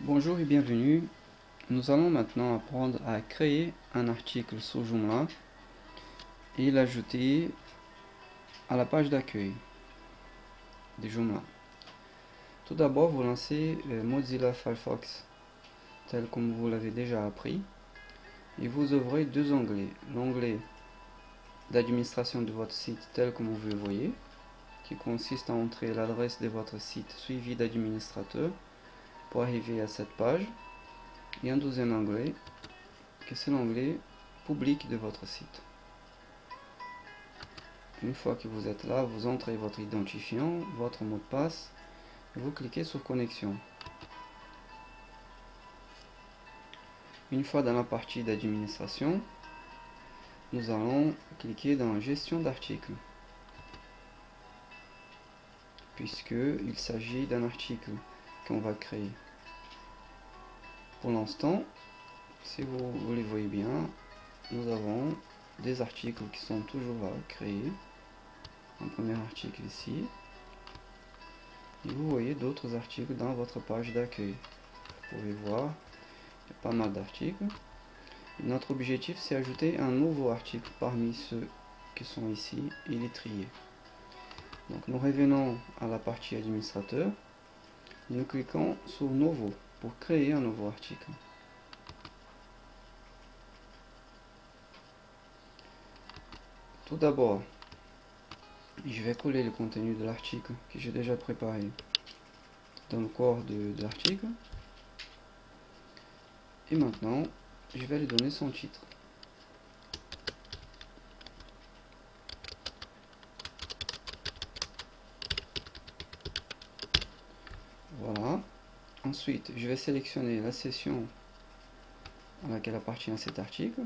Bonjour et bienvenue. Nous allons maintenant apprendre à créer un article sur Joomla et l'ajouter à la page d'accueil de Joomla. Tout d'abord, vous lancez Mozilla Firefox tel comme vous l'avez déjà appris et vous ouvrez deux onglets. L'onglet d'administration de votre site tel comme vous le voyez, qui consiste à entrer l'adresse de votre site suivi d'administrateur pour arriver à cette page, et un deuxième onglet que c'est l'onglet public de votre site. Une fois que vous êtes là, vous entrez votre identifiant, votre mot de passe, et vous cliquez sur connexion. Une fois dans la partie d'administration, nous allons cliquer dans gestion d'articles, puisqu'il s'agit d'un article qu'on va créer. Pour l'instant, si vous les voyez bien, nous avons des articles qui sont toujours là, créés. Un premier article ici. Et vous voyez d'autres articles dans votre page d'accueil. Vous pouvez voir, il y a pas mal d'articles. Notre objectif, c'est ajouter un nouveau article parmi ceux qui sont ici et les trier. Donc nous revenons à la partie administrateur. Nous cliquons sur nouveau pour créer un nouveau article. Tout d'abord, je vais coller le contenu de l'article que j'ai déjà préparé dans le corps de l'article. Et maintenant, je vais lui donner son titre. Voilà. Ensuite, je vais sélectionner la section à laquelle appartient cet article.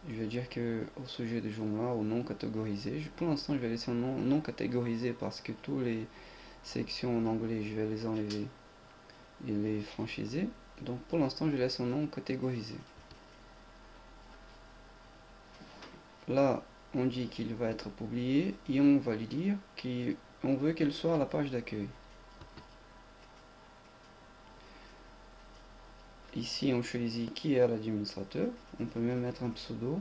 Je vais dire que au sujet de Joomla, au non catégorisé. Pour l'instant, je vais laisser un nom non catégorisé parce que toutes les sections en anglais, je vais les enlever et les franchiser. Donc pour l'instant, je laisse un nom catégorisé. Là, on dit qu'il va être publié et on va lui dire qu'on veut qu'elle soit à la page d'accueil. Ici, on choisit qui est l'administrateur. On peut même mettre un pseudo.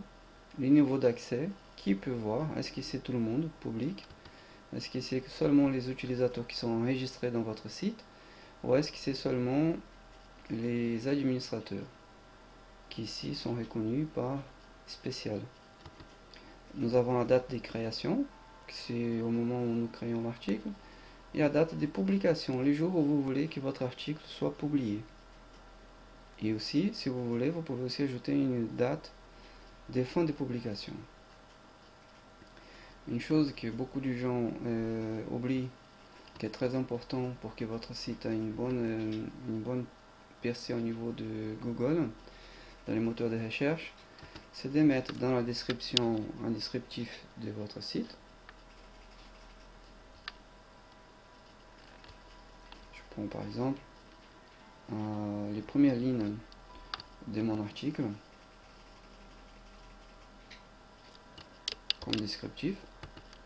Les niveaux d'accès, qui peut voir, est-ce que c'est tout le monde, public? Est-ce que c'est seulement les utilisateurs qui sont enregistrés dans votre site? Ou est-ce que c'est seulement les administrateurs qui ici sont reconnus par spécial? Nous avons la date de création, c'est au moment où nous créons l'article, et la date de publication, les jours où vous voulez que votre article soit publié. Et aussi, si vous voulez, vous pouvez aussi ajouter une date de fin de publication. Une chose que beaucoup de gens oublient, qui est très important pour que votre site ait une bonne percée au niveau de Google, dans les moteurs de recherche, c'est de mettre dans la description un descriptif de votre site. Je prends par exemple les premières lignes de mon article comme descriptif.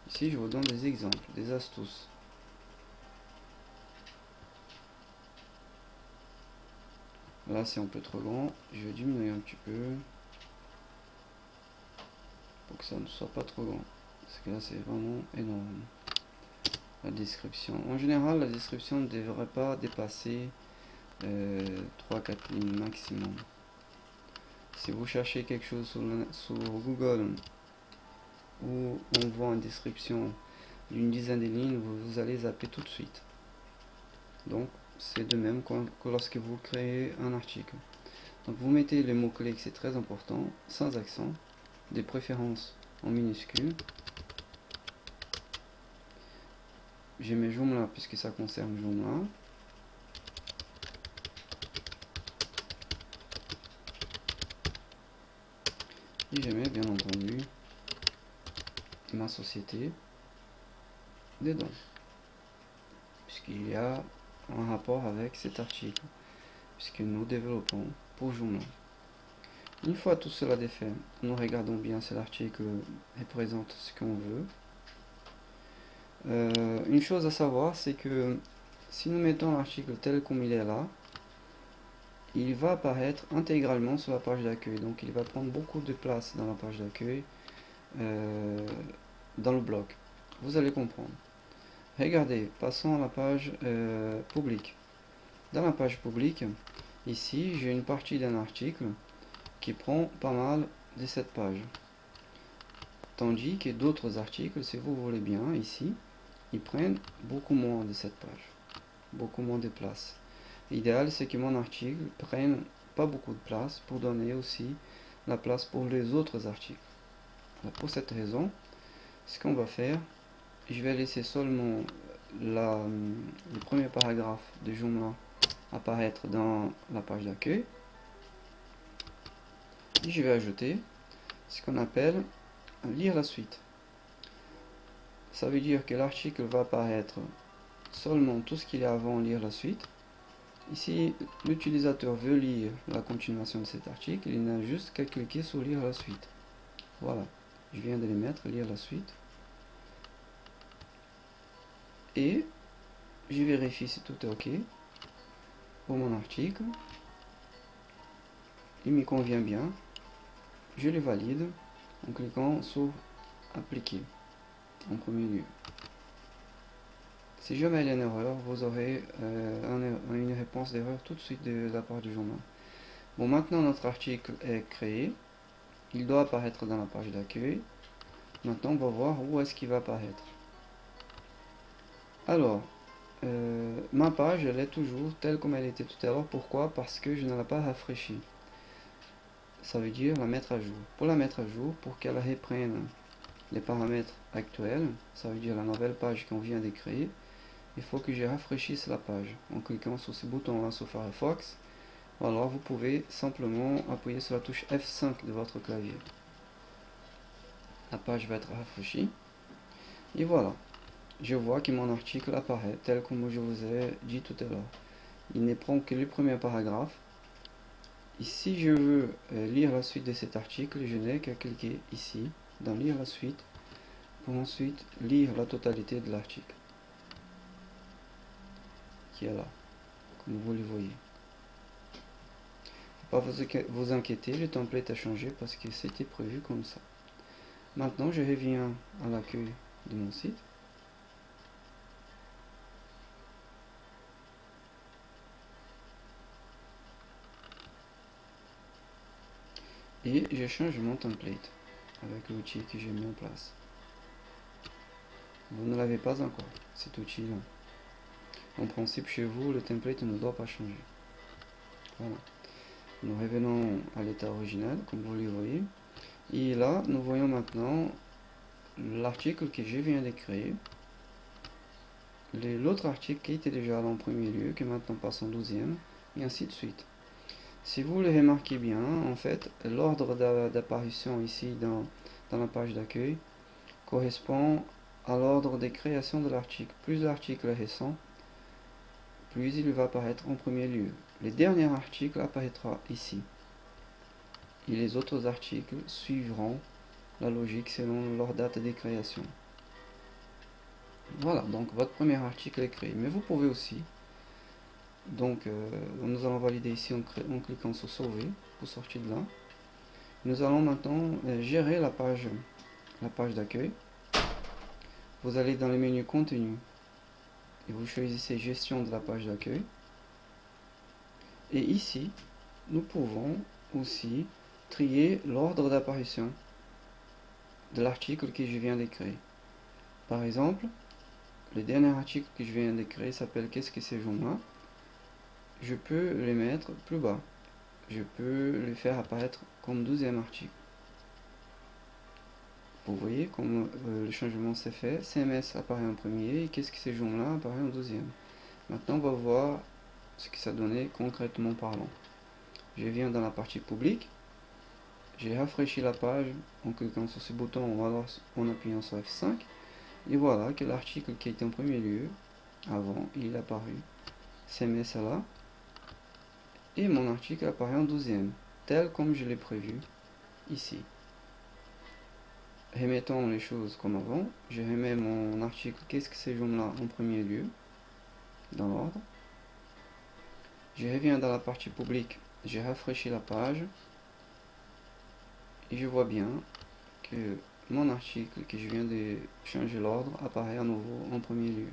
Ici, je vous donne des exemples, des astuces. Là, c'est un peu trop grand. Je vais diminuer un petit peu pour que ça ne soit pas trop grand. Parce que là, c'est vraiment énorme. La description. En général, la description ne devrait pas dépasser 3-4 lignes maximum. Si vous cherchez quelque chose sur Google où on voit une description d'une dizaine de lignes, vous allez zapper tout de suite. Donc, c'est de même que lorsque vous créez un article. Donc, vous mettez les mots-clés, c'est très important, sans accent, des préférences en minuscules. J'ai mes Joomla puisque ça concerne Joomla. Et je mets bien entendu ma société dedans, puisqu'il y a un rapport avec cet article, puisque nous développons pour Joomla. Une fois tout cela est fait, nous regardons bien si l'article représente ce qu'on veut. Une chose à savoir, c'est que si nous mettons l'article tel comme il est là, il va apparaître intégralement sur la page d'accueil. Donc il va prendre beaucoup de place dans la page d'accueil, dans le bloc. Vous allez comprendre. Regardez, passons à la page publique. Dans la page publique, ici, j'ai une partie d'un article qui prend pas mal de cette page. Tandis que d'autres articles, si vous voulez bien, ici, ils prennent beaucoup moins de cette page. Beaucoup moins de place. L'idéal, c'est que mon article prenne pas beaucoup de place pour donner aussi la place pour les autres articles. Alors, pour cette raison, ce qu'on va faire, je vais laisser seulement le premier paragraphe de Joomla apparaître dans la page d'accueil. Et je vais ajouter ce qu'on appelle lire la suite. Ça veut dire que l'article va apparaître seulement tout ce qu'il y a avant lire la suite. Ici, l'utilisateur veut lire la continuation de cet article, il n'a juste qu'à cliquer sur lire la suite. Voilà, je viens de les mettre, lire la suite. Et je vérifie si tout est OK pour mon article. Il me convient bien. Je le valide en cliquant sur appliquer en premier lieu. Si jamais il y a une erreur, vous aurez une réponse d'erreur tout de suite de la part du Joomla. Bon, maintenant notre article est créé. Il doit apparaître dans la page d'accueil. Maintenant, on va voir où est-ce qu'il va apparaître. Alors, ma page, elle est toujours telle comme elle était tout à l'heure. Pourquoi? Parce que je ne l'ai pas rafraîchie. Ça veut dire la mettre à jour. Pour la mettre à jour, pour qu'elle reprenne les paramètres actuels, ça veut dire la nouvelle page qu'on vient de créer, il faut que je rafraîchisse la page en cliquant sur ce bouton là sur Firefox. Alors vous pouvez simplement appuyer sur la touche F5 de votre clavier. La page va être rafraîchie. Et voilà, je vois que mon article apparaît tel comme je vous ai dit tout à l'heure. Il ne prend que le premier paragraphe. Et si je veux lire la suite de cet article, je n'ai qu'à cliquer ici dans lire la suite pour ensuite lire la totalité de l'article qui est là, comme vous le voyez. Faut pas vous inquiéter, le template a changé parce que c'était prévu comme ça. Maintenant, je reviens à l'accueil de mon site. Et je change mon template avec l'outil que j'ai mis en place. Vous ne l'avez pas encore, cet outil-là. En principe, chez vous, le template ne doit pas changer. Voilà. Nous revenons à l'état original, comme vous le voyez. Et là, nous voyons maintenant l'article que je viens de créer. L'autre article qui était déjà là en premier lieu, qui maintenant passe en 12e, et ainsi de suite. Si vous le remarquez bien, en fait, l'ordre d'apparition ici dans la page d'accueil correspond à l'ordre de création de l'article. Plus l'article est récent, plus il va apparaître en premier lieu. Le dernier article apparaîtra ici. Et les autres articles suivront la logique selon leur date de création. Voilà, donc votre premier article est créé. Mais vous pouvez aussi, donc nous allons valider ici en cliquant sur sauver pour sortir de là. Nous allons maintenant gérer la page d'accueil. Vous allez dans le menu contenu et vous choisissez gestion de la page d'accueil. Et ici, nous pouvons aussi trier l'ordre d'apparition de l'article que je viens de créer. Par exemple, le dernier article que je viens de créer s'appelle Qu'est-ce que c'est Joomla? Je peux le mettre plus bas. Je peux le faire apparaître comme 12e article. Vous voyez comme le changement s'est fait. CMS apparaît en premier et Qu'est-ce que c'est Joomla apparaît en 12e. Maintenant, on va voir ce que ça donnait concrètement parlant. Je viens dans la partie publique. J'ai rafraîchi la page en cliquant sur ce bouton ou alors en appuyant sur F5. Et voilà que l'article qui était en premier lieu, avant, il est apparu. CMS est là. Et mon article apparaît en 12e, tel comme je l'ai prévu ici. Remettons les choses comme avant. Je remets mon article Qu'est-ce que c'est Joomla en premier lieu, dans l'ordre. Je reviens dans la partie publique j'ai rafraîchi la page et je vois bien que mon article que je viens de changer l'ordre apparaît à nouveau en premier lieu.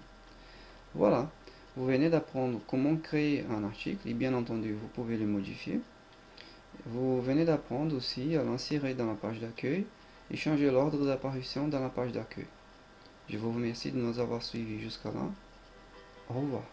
Voilà, vous venez d'apprendre comment créer un article et bien entendu vous pouvez le modifier. Vous venez d'apprendre aussi à l'insérer dans la page d'accueil et changer l'ordre d'apparition dans la page d'accueil. Je vous remercie de nous avoir suivis jusqu'à là. Au revoir.